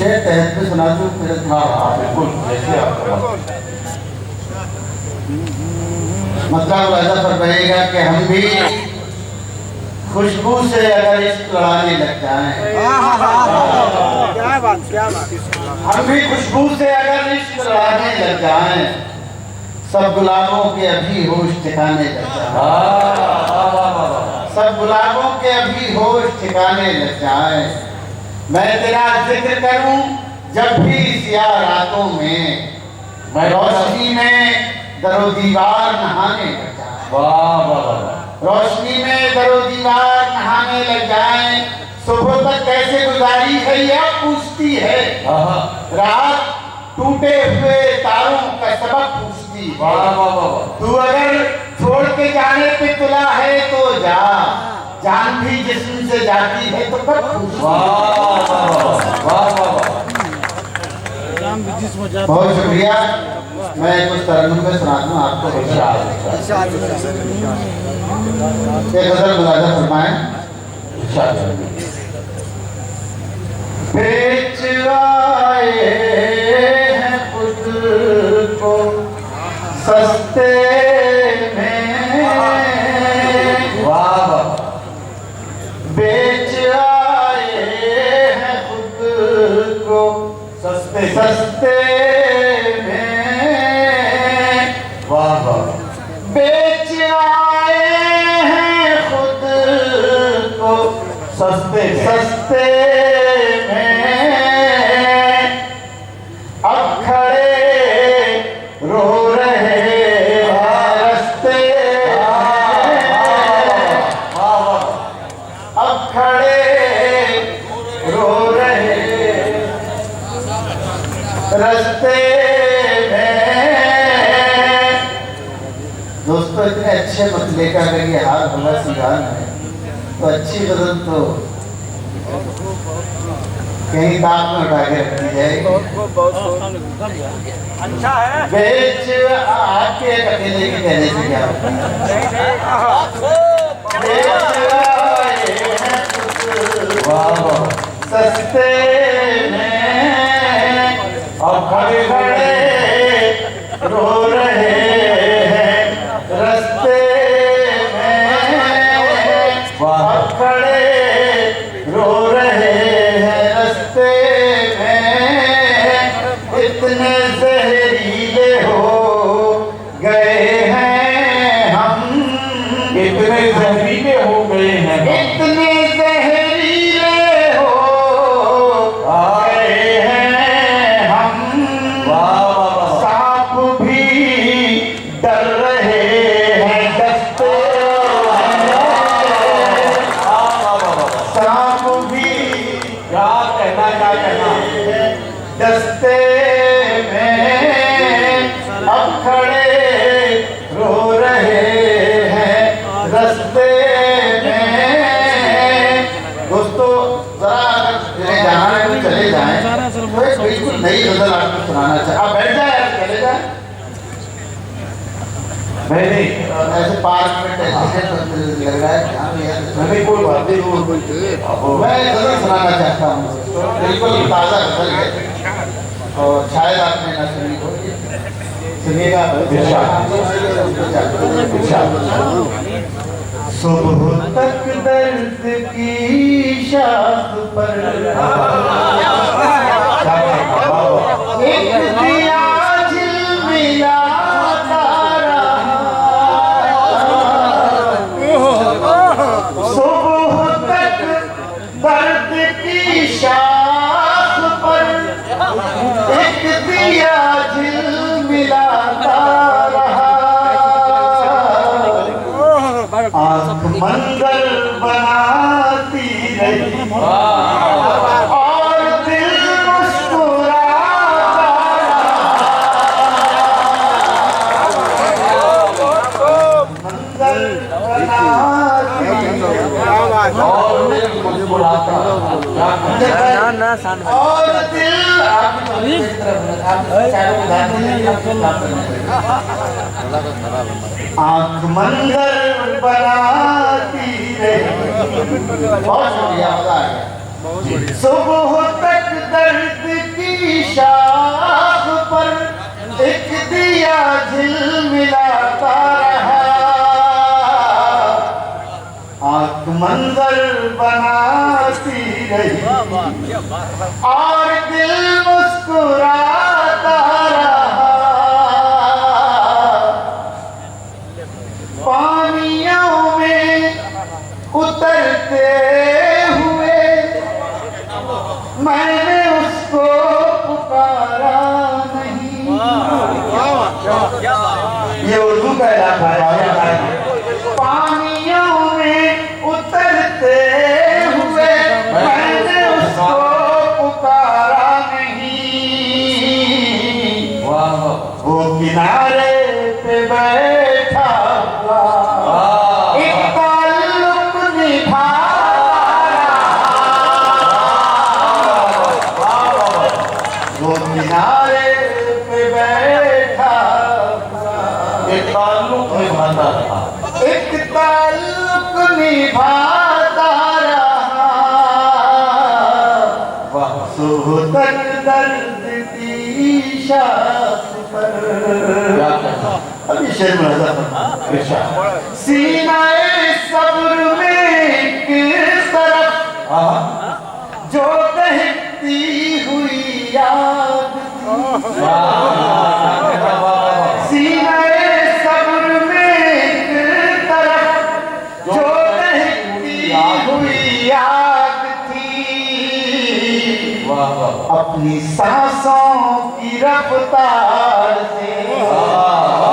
शेर तहत में सुना दूं फिर बिल्कुल जैसे आपका मतलब ऐसा फरमाइएगा कि हम भी खुशबू से अगर इश्क लड़ाने लग जाएं, क्या बात हम भी खुशबू से अगर इश्क लड़ाने लग जाएं, सब गुलाबों के अभी होश ठिकाने लग जाएं, सब गुलाबों के अभी होश ठिकाने लग जाएं। मैं तेरा जिक्र करूं जब भी स्याह रातों में, मैं रोशनी में दरो दीवार नहाने लग जाए, वाह वाह वाह, रोशनी में दरो दीवार नहाने लग जाए। सुबह तक कैसे गुजारी है यह पूछती है, रात टूटे हुए तारों का सबक पूछती है। वाह वाह वाह, तू अगर छोड़ के जाने पे तुला है तो जा, जान भी जिस्म से जाती है तो कब पूछती। वाह वाह वाह वाह, बहुत शुक्रिया। मैं कुछ तरन्नुम में सुना दूं आपको। एक गजल मुलाजा फरमाएं। बेच आए हैं खुद को सस्ते में, वाह, बेच आए हैं खुद को सस्ते सस्ते में, वाह वाह, बेच आए हैं खुद को सस्ते सस्ते में। अब खड़े रो रहे हैं रस्ते में, अब खड़े रो रहे रस्ते में। दोस्तों इतने अच्छे मतले का अगर ये हाल होगा सिंगार है तो अच्छी गजल तो कहीं दांत में उठा के रखी जाएगी। अच्छा है। बेच आके अकेले के कहने से क्या होता है। बेच आए हैं खुद वाह वाह, सस्ते में, अब खड़े खड़े रो रहे हैं रस्ते में, वाह, अब खड़े रो रहे हैं रस्ते में। इतने जहरीले हो गए हैं हम, इतने जहरीले हो गए हैं हम, इतने जहरीले हो गए हैं हम। वाह वाह वाह, सांप भी डर रहे हैं दस्ते में, सांप भी क्या कहना क्या कहना, दस्ते में, अब खड़े रो रहे हैं रस्ते में। दोस्तों जरा चले जाना है तो चले जाएं, तो एक बिल्कुल नई गजल आपको सुनाना चाहिए। आप बैठ जाए यार, चले जाए। नहीं ऐसे पार्क में टहलने लग रहा है क्या यार, नहीं कोई बात नहीं, मैं गजल सुनाना चाहता हूँ। तो बिल्कुल ताज़ा गजल है और शायद आपने ना सुनी हो, सुनिएगा। सुबह तक दर्द की शाख पर एक दिया झिलमिलाता रहा, सुबह तक दर्द की शाख पर एक दिया झिलमिलाता रहा। आँख मंजर बनाती रही और दिल आंख मंजर बनाती रही। बहुत शुक्रिया, मजा आ गया। सुबह तक दर्द की शाख पर एक दिया झिलमिलाता रहा। आंख मंजर बनाती रही और दिल मुस्कुराता रहा। पानियों में उतरते हुए मैंने उसको पुकारा नहीं। ये उर्दू का इलाका है। पानियों में उतरते हुए मैंने उसको पुकारा नहीं। वो किनारे पे बैठा हुआ एक ताल्लुक निभा रहा। वो किनारे पे बैठा हुआ एक ताल्लुक निभाता रहा। एक ताल्लुक निभाता रहा। सुबह तक दर्द की शाख पर। अभी शेर में सीनाए सब्र में किस तरफ जो दहकती हुई याद थी। सीनाए सब्र में किस तरफ जो दहकती हुई याद थी। अपनी सांसों की रफ्तार से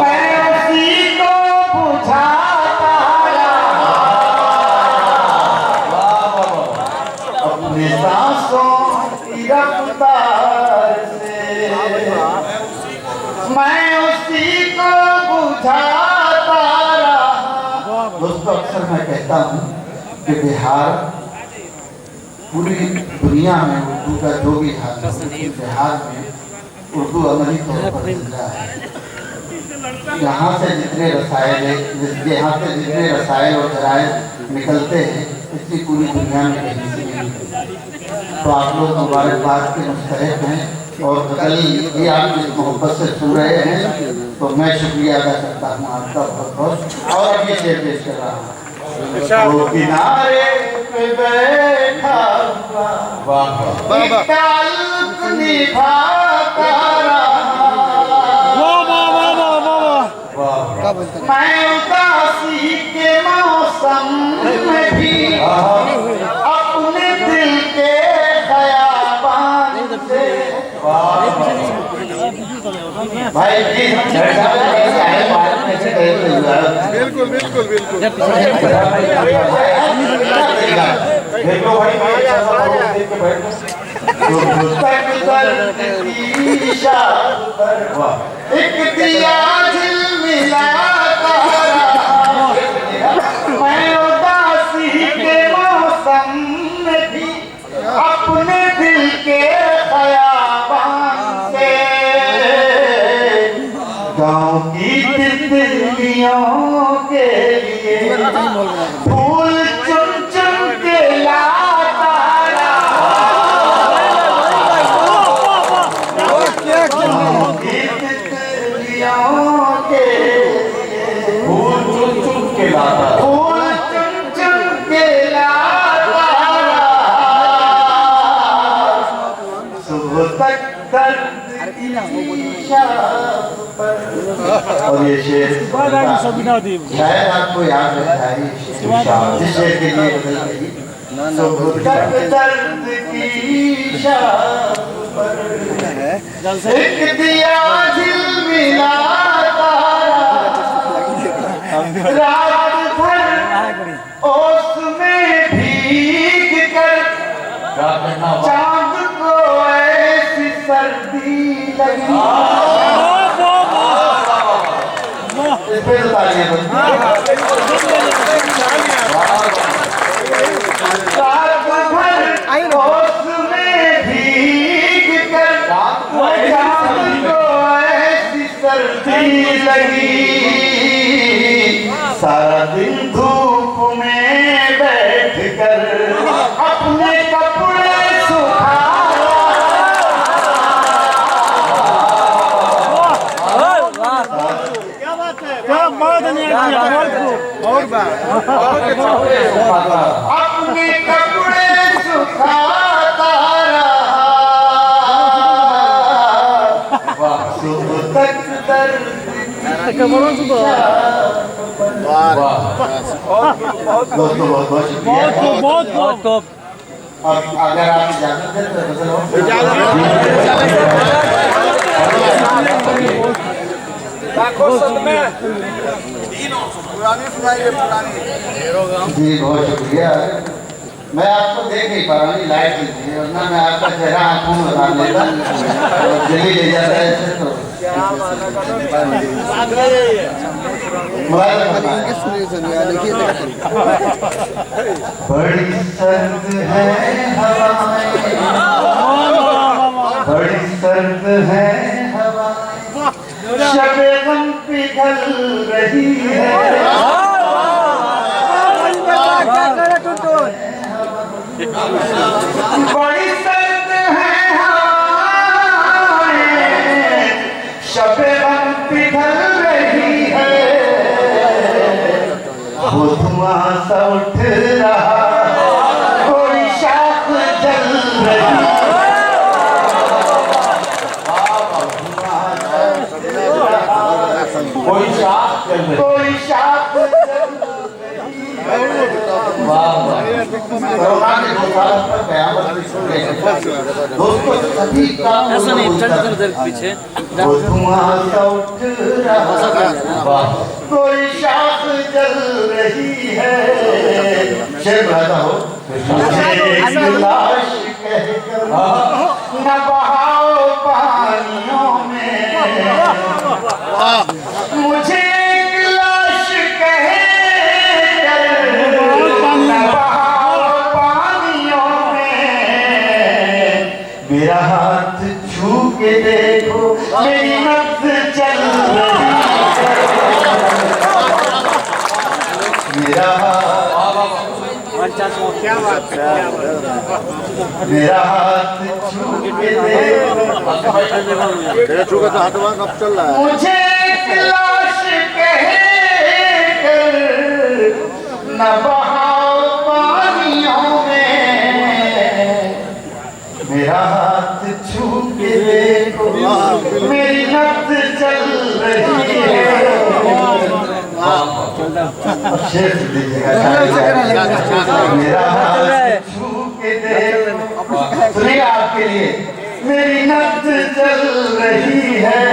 मैं उसी को बुझाता रहा। अपनी सांसों की रफ्तार से मैं उसी को बुझाता रहा। दोस्तों, अक्सर मैं कहता हूँ कि बिहार पूरी दुनिया में उर्दू का जो भी हाल है, बिहार में उर्दू अमली तौर पर जिंदा है। यहाँ से जितने रसायल और जराए निकलते हैं, इतनी पूरी दुनिया में कहीं से नहीं निकलते। तो आप लोग मुबारकबाद के मुस्तहिक हैं और गज़ल भी आप इस मोहब्बत से सुन रहे हैं, तो मैं शुक्रिया अदा करता हूँ आपका बहुत बहुत। और अभी शेर पेश कर रहा हूँ। वो किनारे पे बैठा हुआ एक ताल्लुक निभाता रहा। मैं उदासी के मौसम में भी अपने दिल के ख़याबान से। भाई बिल्कुल बिल्कुल बिल्कुल। देखो भाई देख के बैठो। एक दिया झिलमिलाता रहा। मैं उदासी के मौसम में भी अपने दिल के ख़याबान से गाँव की तितलियों के लिए फूल चुन चुन के लाता रहा। गाँव की तितलियों के लिए फूल चुन चुन के लाता। फूल चुन चुन के लाता रहा। सुबह तक दर्द की शाख पर। और ये शेर शायद आपको याद रहता है। जिस शेर के लिए बदल गई। सुबह तक दर्द की शाख पर एक दिया झिलमिलाता रहा। रात भर ओस में भीग कर चांद को ऐसी सर्दी लगी। इस पे तो तालियां बजती। रात भर ओस में भीग कर चांद को ऐसी सर्दी लगी, सारा दिन धूप में बैठ कर अपने कपड़े सुखा। अपने कपड़े सुखाता रहा, सुबह तक दर्द दोस्तों बहुत बहुत शुक्रिया। अब अगर आप इजाजत दें जी बहुत शुक्रिया। मैं आपको देख नहीं पा रहा हूँ, लाइट दीजिए, वरना मैं आपका चेहरा आंखों में बता लेता, दिल्ली ले जाता है ऐसे तो बड़ी सर्द है हवाएं, बड़ी सर्द है हवाएं, शबे गम पिघल रही है। बड़ी सर्द है हवाएं, शबे गम पिघल रही है, वो धुआं सा उठ रहा, कोई शाख जल रही, कोई शाख चल रही, कोई शाख जल रही। कोरोना के 2 साल पर कयामत की सुन रहे हैं दोस्तों, सभी का ऐसा नहीं, चल पीछे वो धुआं सा उठ रहा, कोई शाख जल रही है। शेर बहता हो, मुझे एक लाश कहकर न बहाओ पानियों में, मुझे एक लाश कहकर न बहाओ पानियों में, मेरा हाथ छू के देखो, मेरी नब्ज़ चल रही है, मेरा क्या बात है, मेरा हाथ छू के देखो, तो हटवा कब चल रहा है। मुझे एक लाश कहकर न बहाओ पानियों में, मेरा हाथ छू के देखो, मेरी नब्ज़ चल रही है। शेर दीजिएगा, मेरा हाथ छू के देखो, सुनिए आपके लिए, मेरी नब्ज़ चल रही है,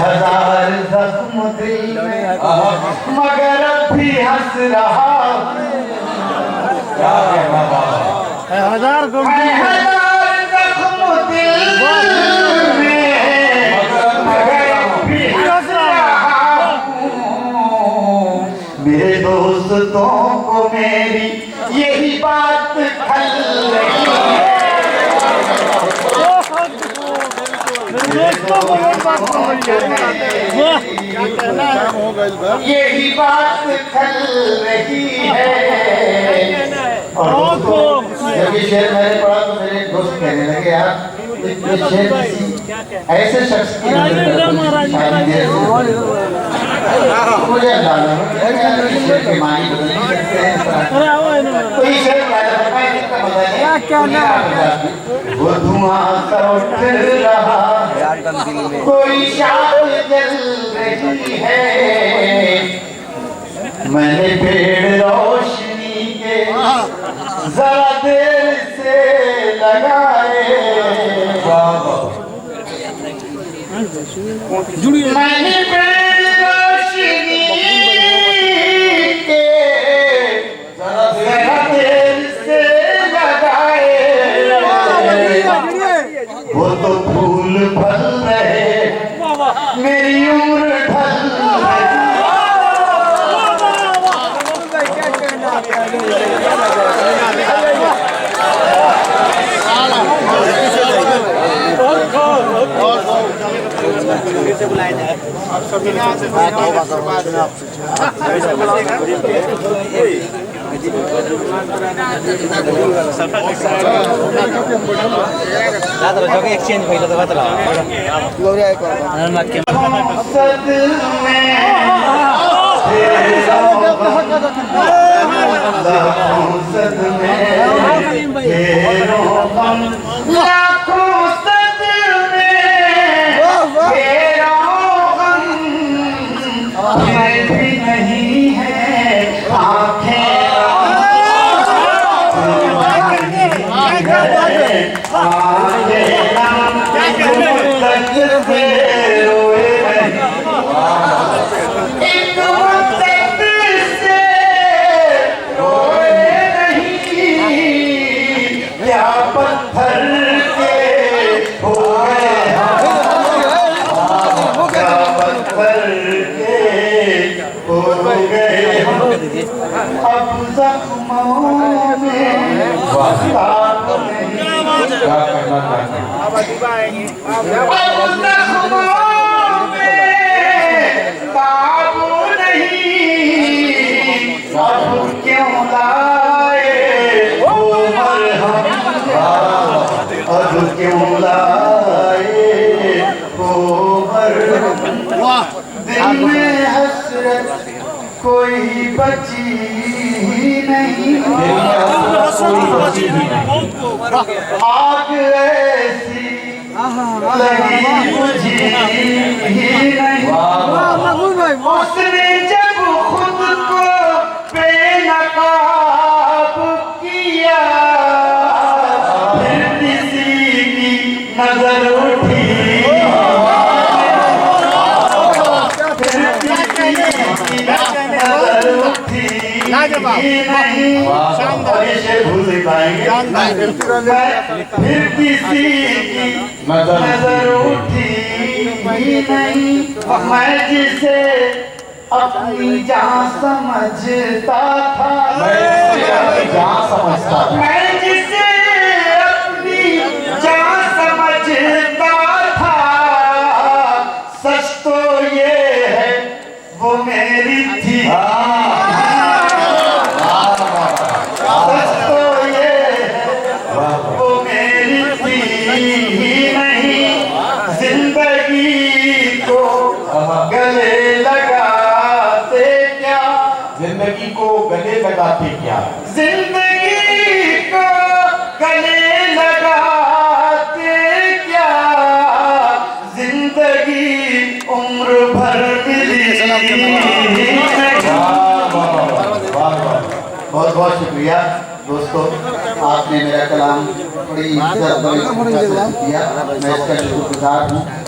हजार जख्म दिल में मगर अब भी हंस रहा, हजार जख्म दिल में मगर अब भी हंस रहा हूँ। मेरे दोस्तों को मेरी यही बात खल रही है, यही बात खल रही है। और जब ये शेर मैंने पढ़ा तो मेरे दोस्त कहने लगे, यार ये शेर किसी ऐसे शख्स की मुझे अंदाजा शेर के मानी बदल नहीं सकते हैं, तो ये शेर क्या है, वो धुआं सा उठ रहा, कोई शाख जल रही है, मैंने पेड़ रोशनी के जरा देर से लगाए, मैंने पेड़ रोशनी के जरा देर से लगाए, वो तो फूल फल रहे, मेरी उम्र ढल रही, एक्सचेंज भइल त कता नहीं है आंखें अब जख्मों में काबू नहीं, अब क्यों लाए वो मरहम, अब क्यों लाए वो मरहम, दिल में हसरत कोई बची नहीं, आग ऐसी लगी बुझी नहीं, उसने जब खुद को बेनकाब किया, फिर किसी की नजर उठी, फिर किसी की नजर उठी नहीं, और इसे भूल नहीं पाएंगे, फिर किसी की नजर उठी नहीं, मैं जिसे अपनी जान समझता था, मैं जिसे अपनी जान समझता था, सच तो ये है वो मेरी थी, सच तो ये है वो मेरी थी नहीं, जिंदगी को गले लगाते क्या, जिंदगी को गले लगाते क्या, जिंदगी को गले लगाते क्या, जिंदगी उम्र भर मिली नहीं। बहुत बहुत शुक्रिया दोस्तों, आपने मेरा कलाम बड़ी इज्जत दिया, मैं इसका शुक्रगुजार हूँ।